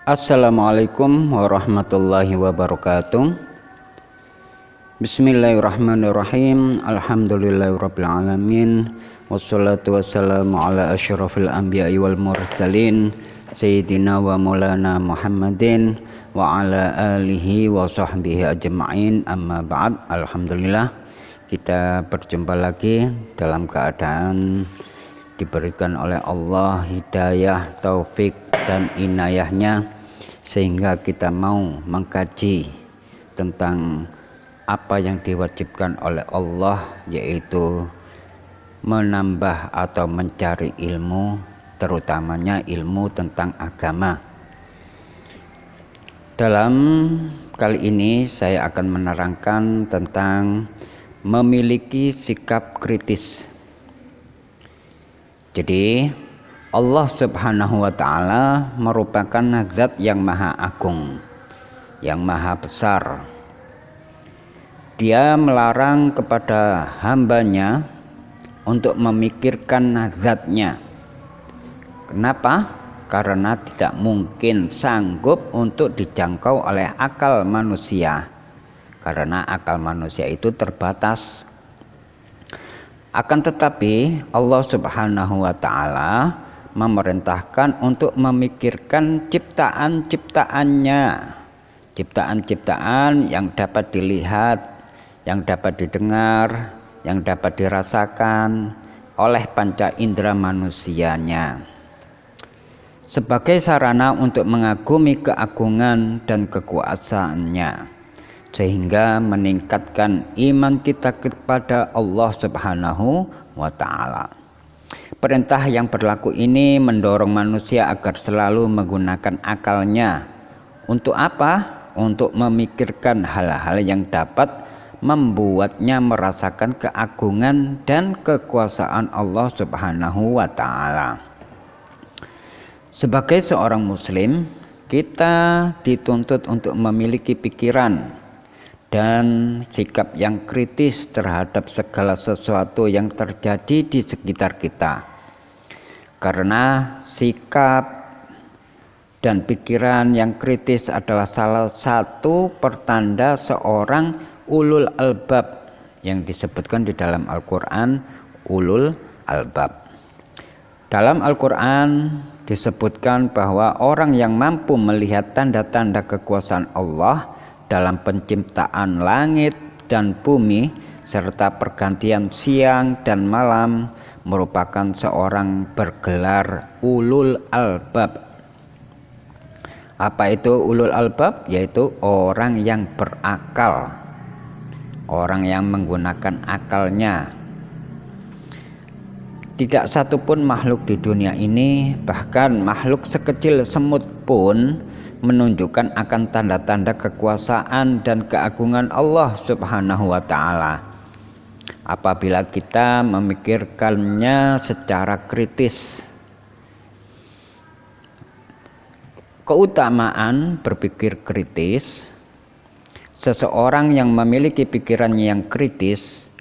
Assalamualaikum warahmatullahi wabarakatuh. Bismillahirrahmanirrahim. Alhamdulillahirabbil alamin. Wassalatu wassalamu ala asyrafil anbiya'i wal mursalin sayyidina wa maulana Muhammadin wa ala alihi wa sahbihi ajma'in. Amma ba'd. Alhamdulillah, kita berjumpa lagi dalam keadaan diberikan oleh Allah hidayah, taufik dan inayahnya, sehingga kita mau mengkaji tentang apa yang diwajibkan oleh Allah, yaitu menambah atau mencari ilmu, terutamanya ilmu tentang agama. Dalam kali ini saya akan menerangkan tentang memiliki sikap kritis. Jadi Allah Subhanahu wa ta'ala merupakan zat yang maha agung, yang maha besar. Dia melarang kepada hambanya untuk memikirkan zatnya. Kenapa? Karena tidak mungkin sanggup untuk dijangkau oleh akal manusia, karena akal manusia itu terbatas. Akan tetapi Allah Subhanahu wa ta'ala memerintahkan untuk memikirkan ciptaan-ciptaannya, ciptaan-ciptaan yang dapat dilihat, yang dapat didengar, yang dapat dirasakan oleh panca indera manusianya, sebagai sarana untuk mengagumi keagungan dan kekuasaannya, sehingga meningkatkan iman kita kepada Allah Subhanahu wa ta'ala. Perintah yang berlaku ini mendorong manusia agar selalu menggunakan akalnya. Untuk apa? Untuk memikirkan hal-hal yang dapat membuatnya merasakan keagungan dan kekuasaan Allah Subhanahu wa ta'ala. Sebagai seorang muslim, kita dituntut untuk memiliki pikiran dan sikap yang kritis terhadap segala sesuatu yang terjadi di sekitar kita. Karena sikap dan pikiran yang kritis adalah salah satu pertanda seorang ulul albab, yang disebutkan di dalam Al-Quran ulul albab. Dalam Al-Quran disebutkan bahwa orang yang mampu melihat tanda-tanda kekuasaan Allah dalam penciptaan langit dan bumi serta pergantian siang dan malam merupakan seorang bergelar ulul albab. Apa itu ulul albab? Yaitu orang yang berakal, orang yang menggunakan akalnya. Tidak satupun makhluk di dunia ini, bahkan makhluk sekecil semut pun, menunjukkan akan tanda-tanda kekuasaan dan keagungan Allah Subhanahu wa ta'ala apabila kita memikirkannya secara kritis. Keutamaan berpikir kritis: seseorang yang memiliki pikirannya yang kritis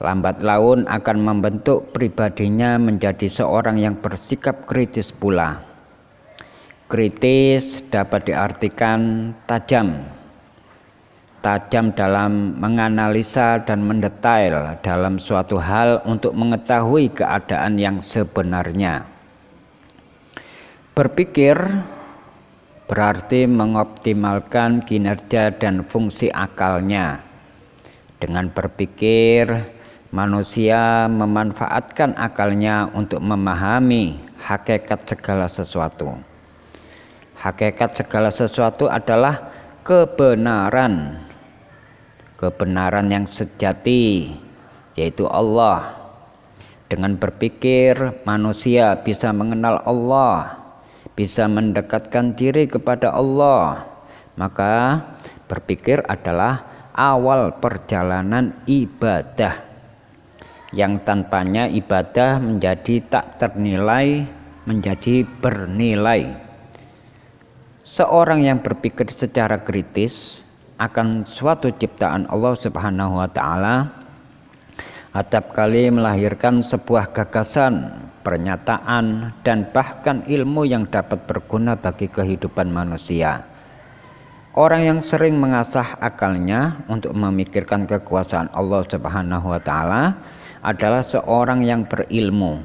lambat laun akan membentuk pribadinya menjadi seorang yang bersikap kritis pula. Kritis dapat diartikan tajam dalam menganalisa dan mendetail dalam suatu hal untuk mengetahui keadaan yang sebenarnya. Berpikir berarti mengoptimalkan kinerja dan fungsi akalnya. Dengan berpikir, manusia memanfaatkan akalnya untuk memahami hakikat segala sesuatu. Hakikat segala sesuatu adalah kebenaran yang sejati, yaitu Allah. Dengan berpikir, manusia bisa mengenal Allah, bisa mendekatkan diri kepada Allah. Maka berpikir adalah awal perjalanan ibadah, yang tanpanya ibadah menjadi tak ternilai, menjadi bernilai. Seorang yang berpikir secara kritis akan suatu ciptaan Allah Subhanahu wa ta'ala, acap kali melahirkan sebuah gagasan pernyataan, dan bahkan ilmu yang dapat berguna bagi kehidupan manusia. Orang yang sering mengasah akalnya untuk memikirkan kekuasaan Allah Subhanahu wa taala adalah seorang yang berilmu.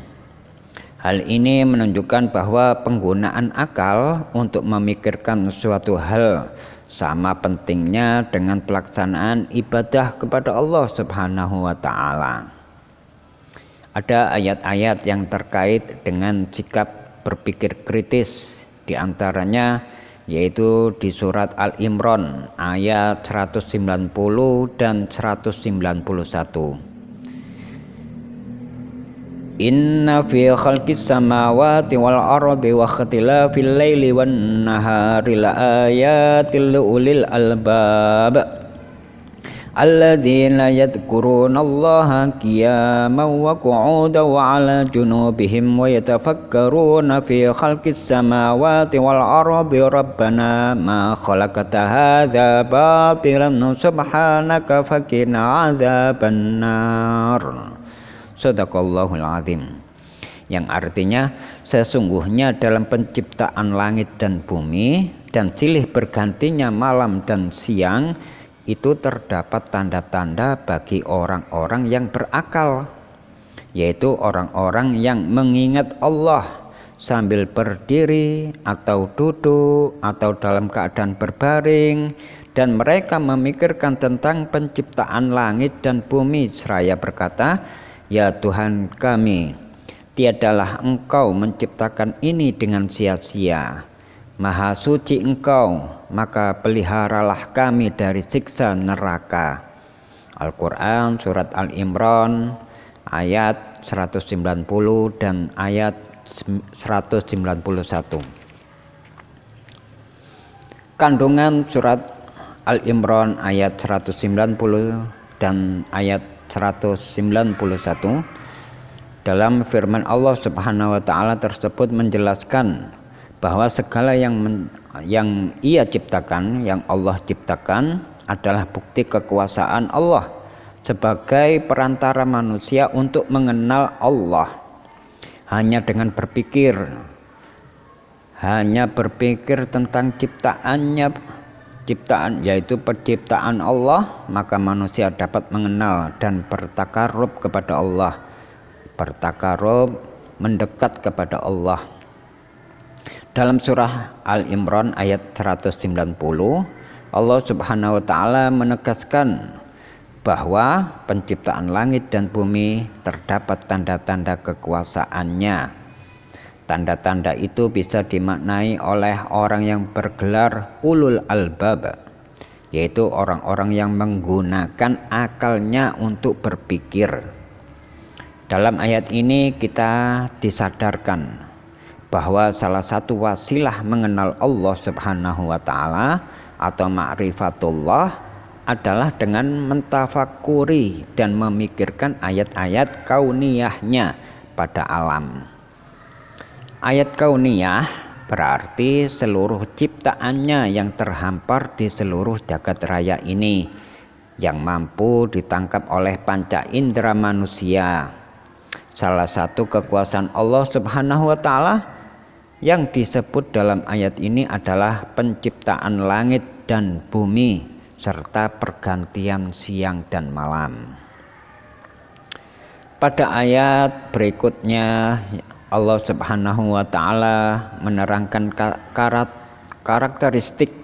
Hal ini menunjukkan bahwa penggunaan akal untuk memikirkan suatu hal sama pentingnya dengan pelaksanaan ibadah kepada Allah Subhanahu wa taala. Ada ayat-ayat yang terkait dengan sikap berpikir kritis, di antaranya yaitu di surat Al-Imran ayat 190 dan 191. Inna fi khalqis samawati wal ardi wa ikhtilafil laili wan nahari la ayatil ulil albab alladzina yadhkurunallaha qiyaman wa qu'udan wa 'ala junubihim wa yatafakkaruna fi khalqis samawati wal ardi rabbana ma khalaqta hadza batilan subhanaka faqina 'adzabannar. Shadaqallahul azim. Yang artinya sesungguhnya dalam penciptaan langit dan bumi dan silih bergantinya malam dan siang itu terdapat tanda-tanda bagi orang-orang yang berakal, yaitu orang-orang yang mengingat Allah sambil berdiri atau duduk atau dalam keadaan berbaring, dan mereka memikirkan tentang penciptaan langit dan bumi seraya berkata, ya Tuhan kami, tiadalah Engkau menciptakan ini dengan sia-sia. Maha suci Engkau, maka peliharalah kami dari siksa neraka. Al-Quran Surat Al-Imran ayat 190 dan ayat 191. Kandungan Surat Al-Imran ayat 190 dan ayat 191 dalam firman Allah Subhanahu wa taala tersebut menjelaskan bahwa segala yang Ia ciptakan, yang Allah ciptakan adalah bukti kekuasaan Allah sebagai perantara manusia untuk mengenal Allah. Hanya dengan berpikir tentang ciptaan yaitu penciptaan Allah, maka manusia dapat mengenal dan bertakarub kepada Allah, bertakarub mendekat kepada Allah. Dalam surah Al-Imran ayat 190, Allah Subhanahu wa taala menegaskan bahwa penciptaan langit dan bumi terdapat tanda-tanda kekuasaannya. Tanda-tanda itu bisa dimaknai oleh orang yang bergelar ulul albab, yaitu orang-orang yang menggunakan akalnya untuk berpikir. Dalam ayat ini kita disadarkan bahwa salah satu wasilah mengenal Allah Subhanahu wa taala atau ma'rifatullah adalah dengan mentafakuri dan memikirkan ayat-ayat kauniyahnya pada alam. Ayat kauniyah berarti seluruh ciptaannya yang terhampar di seluruh jagat raya ini yang mampu ditangkap oleh panca indera manusia. Salah satu kekuasaan Allah Subhanahu wa taala yang disebut dalam ayat ini adalah penciptaan langit dan bumi serta pergantian siang dan malam. Pada ayat berikutnya Allah Subhanahu wa taala menerangkan karakteristik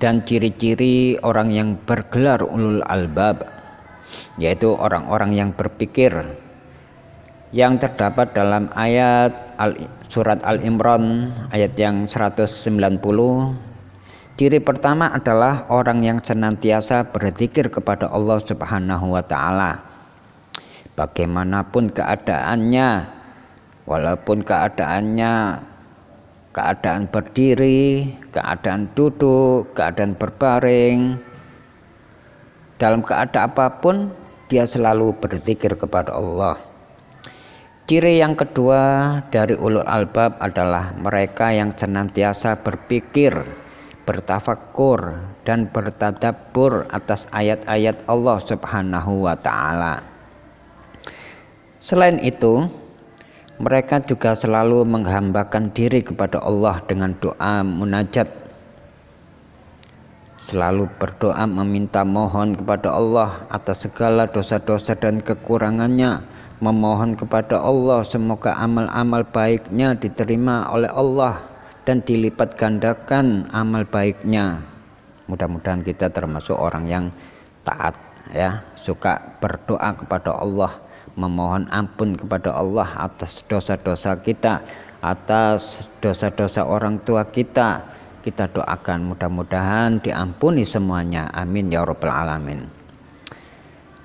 dan ciri-ciri orang yang bergelar ulul albab, yaitu orang-orang yang berpikir, yang terdapat dalam ayat surat Al-Imran ayat yang 190. Ciri pertama adalah orang yang senantiasa berzikir kepada Allah Subhanahu wa taala. Bagaimanapun keadaannya, walaupun keadaan berdiri, keadaan duduk, keadaan berbaring, dalam keadaan apapun dia selalu berzikir kepada Allah. Ciri yang kedua dari ulul albab adalah mereka yang senantiasa berpikir, bertafakkur dan bertadabbur atas ayat-ayat Allah Subhanahu wa taala. Selain itu, Mereka juga selalu menghambakan diri kepada Allah dengan doa munajat, selalu berdoa meminta mohon kepada Allah atas segala dosa-dosa dan kekurangannya, memohon kepada Allah semoga amal-amal baiknya diterima oleh Allah dan dilipat gandakan amal baiknya. Mudah-mudahan kita termasuk orang yang taat, ya, suka berdoa kepada Allah, memohon ampun kepada Allah atas dosa-dosa kita, atas dosa-dosa orang tua kita. Kita doakan mudah-mudahan diampuni semuanya, amin ya rabbal alamin.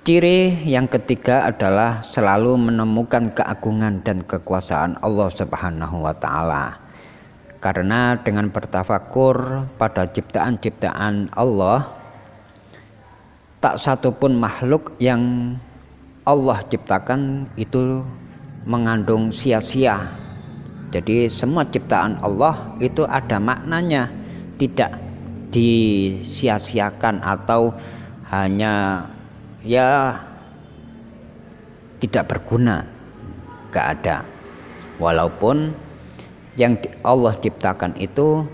Ciri yang ketiga adalah selalu menemukan keagungan dan kekuasaan Allah Subhanahu wa taala. Karena dengan bertafakur pada ciptaan-ciptaan Allah, tak satu pun makhluk yang Allah ciptakan itu mengandung sia-sia. Jadi semua ciptaan Allah itu ada maknanya, tidak disia-siakan atau hanya ya tidak berguna, gak ada. Walaupun yang Allah ciptakan itu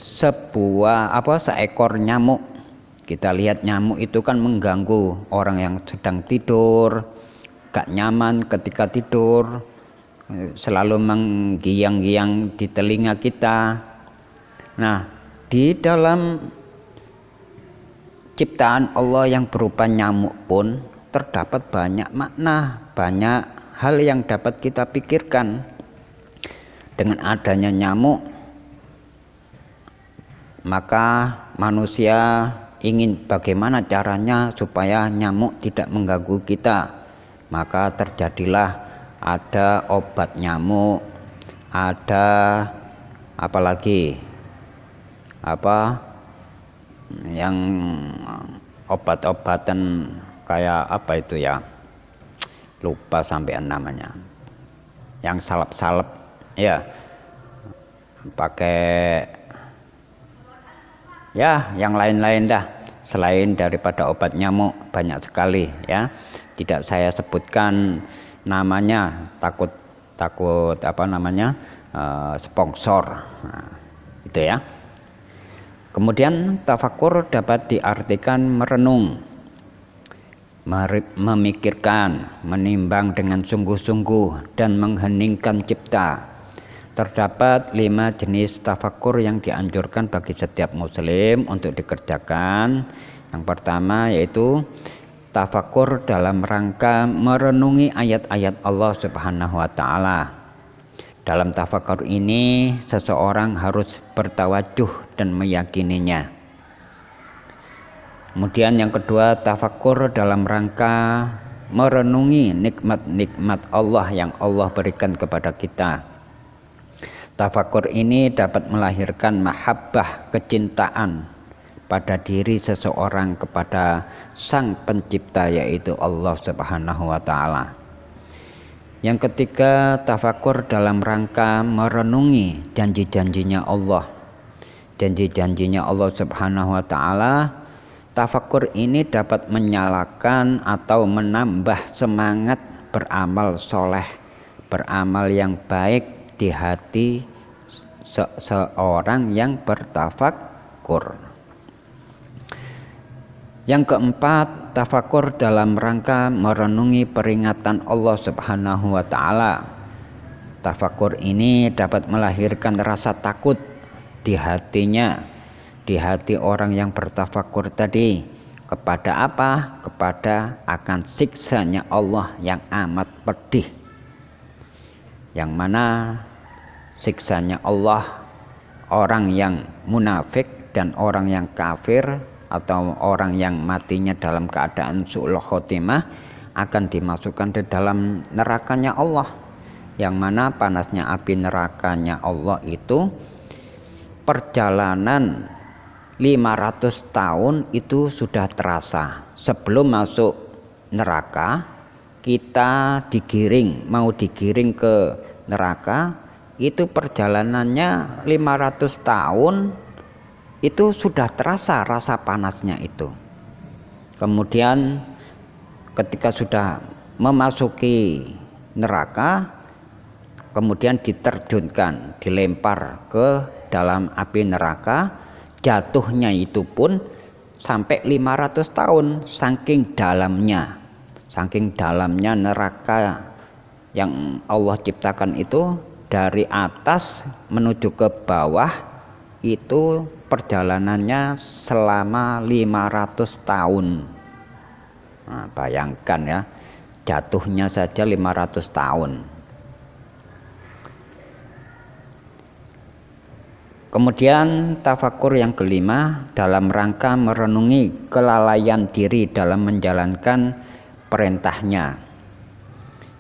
seekor nyamuk. Kita lihat nyamuk itu kan mengganggu orang yang sedang tidur, gak nyaman ketika tidur, selalu menggiang-giang di telinga kita. Nah, di dalam ciptaan Allah yang berupa nyamuk pun terdapat banyak makna, banyak hal yang dapat kita pikirkan. Dengan adanya nyamuk, maka manusia ingin bagaimana caranya supaya nyamuk tidak mengganggu kita. Maka terjadilah ada obat nyamuk, ada apalagi yang obat-obatan kayak apa itu ya, lupa sampean namanya, yang salep-salep ya, pakai ya yang lain-lain dah selain daripada obat nyamuk, banyak sekali ya, tidak saya sebutkan namanya, takut sponsor. Nah, itu ya. Kemudian tafakur dapat diartikan merenung, memikirkan, menimbang dengan sungguh-sungguh dan mengheningkan cipta. Terdapat 5 jenis tafakur yang dianjurkan bagi setiap muslim untuk dikerjakan. Yang pertama yaitu tafakur dalam rangka merenungi ayat-ayat Allah Subhanahu wa taala. Dalam tafakur ini seseorang harus bertawajuh dan meyakininya. Kemudian yang kedua, tafakur dalam rangka merenungi nikmat-nikmat Allah yang Allah berikan kepada kita. Tafakur ini dapat melahirkan mahabbah, kecintaan pada diri seseorang kepada Sang Pencipta, yaitu Allah Subhanahu wa taala. Yang ketiga, tafakur dalam rangka merenungi janji-janjinya Allah. Janji-janjinya Allah Subhanahu wa taala. Tafakur ini dapat menyalakan atau menambah semangat beramal soleh, beramal yang baik di hati seorang yang bertafakur. Yang keempat, tafakur dalam rangka merenungi peringatan Allah Subhanahu wa taala. Tafakur ini dapat melahirkan rasa takut di hatinya, di hati orang yang bertafakur tadi. Kepada apa? Kepada akan siksanya Allah yang amat pedih. Yang mana siksanya Allah, orang yang munafik dan orang yang kafir atau orang yang matinya dalam keadaan su'ul khotimah akan dimasukkan di dalam nerakanya Allah, yang mana panasnya api nerakanya Allah itu perjalanan 500 tahun itu sudah terasa. Sebelum masuk neraka kita mau digiring ke neraka, itu perjalanannya 500 tahun itu sudah terasa rasa panasnya itu. Kemudian ketika sudah memasuki neraka, kemudian diterjunkan, dilempar ke dalam api neraka. Jatuhnya itu pun sampai 500 tahun, saking dalamnya neraka yang Allah ciptakan itu. Dari atas menuju ke bawah itu perjalanannya selama 500 tahun. Nah, bayangkan ya, jatuhnya saja 500 tahun. Kemudian tafakur yang kelima, dalam rangka merenungi kelalaian diri dalam menjalankan perintahnya.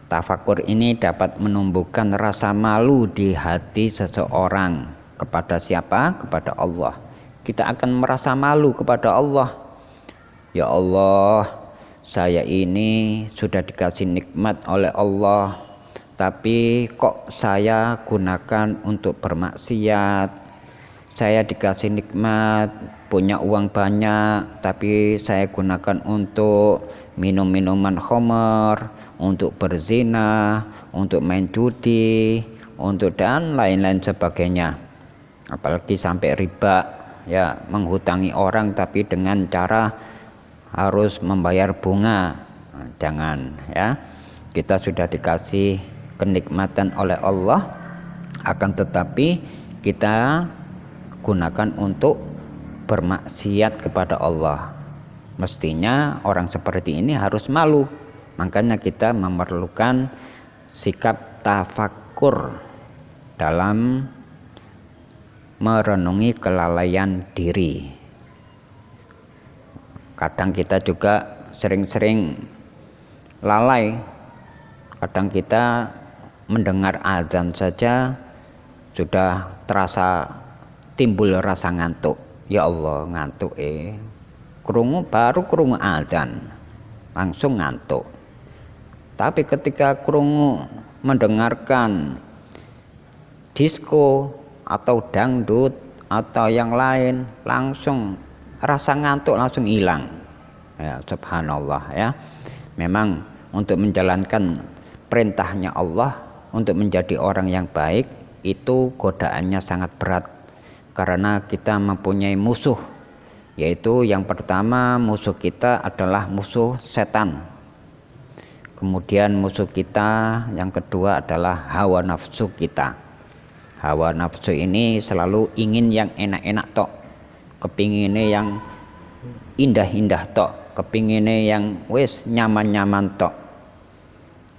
Tafakur ini dapat menumbuhkan rasa malu di hati seseorang. Kepada siapa? Kepada Allah. Kita akan merasa malu kepada Allah. Ya Allah, saya ini sudah dikasih nikmat oleh Allah, tapi kok saya gunakan untuk bermaksiat. Saya dikasih nikmat, punya uang banyak, tapi saya gunakan untuk minum minuman khamar, untuk berzina, untuk main judi, untuk dan lain-lain sebagainya. Apalagi sampai riba, ya, menghutangi orang tapi dengan cara harus membayar bunga. Nah, jangan, ya. Kita sudah dikasih kenikmatan oleh Allah, akan tetapi kita gunakan untuk bermaksiat kepada Allah. Mestinya orang seperti ini harus malu. Makanya kita memerlukan sikap tafakur dalam merenungi kelalaian diri. Kadang kita juga sering-sering lalai. Kadang kita mendengar azan saja sudah terasa timbul rasa ngantuk. Ya Allah, ngantuk baru krungu azan langsung ngantuk. Tapi ketika krungu mendengarkan disko atau dangdut atau yang lain, langsung rasa ngantuk langsung hilang. Ya, subhanallah, ya. Memang untuk menjalankan perintahnya Allah, untuk menjadi orang yang baik, itu godaannya sangat berat. Karena kita mempunyai musuh, yaitu yang pertama musuh kita adalah musuh setan. Kemudian musuh kita yang kedua adalah hawa nafsu kita. Hawa nafsu ini selalu ingin yang enak-enak tok, kepinginnya yang indah-indah tok, kepinginnya yang wis nyaman-nyaman tok.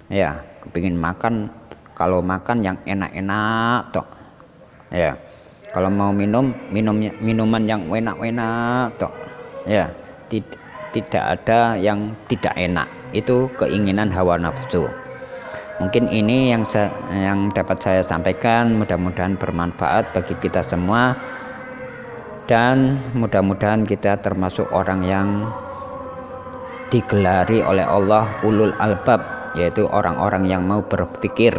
Ya, kepingin makan, kalau makan yang enak-enak tok. Ya. Kalau mau minum minuman yang enak-enak tok. Ya, tidak ada yang tidak enak. Itu keinginan hawa nafsu. Mungkin ini yang dapat saya sampaikan, mudah-mudahan bermanfaat bagi kita semua, dan mudah-mudahan kita termasuk orang yang digelari oleh Allah ulul albab, yaitu orang-orang yang mau berpikir.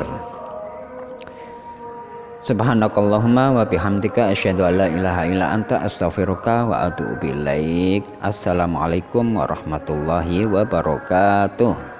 Subhanakallahumma wa bihamdika asyhadu an la ilaha illa anta astaghfiruka wa atubu ilaik. Assalamualaikum warahmatullahi wabarakatuh.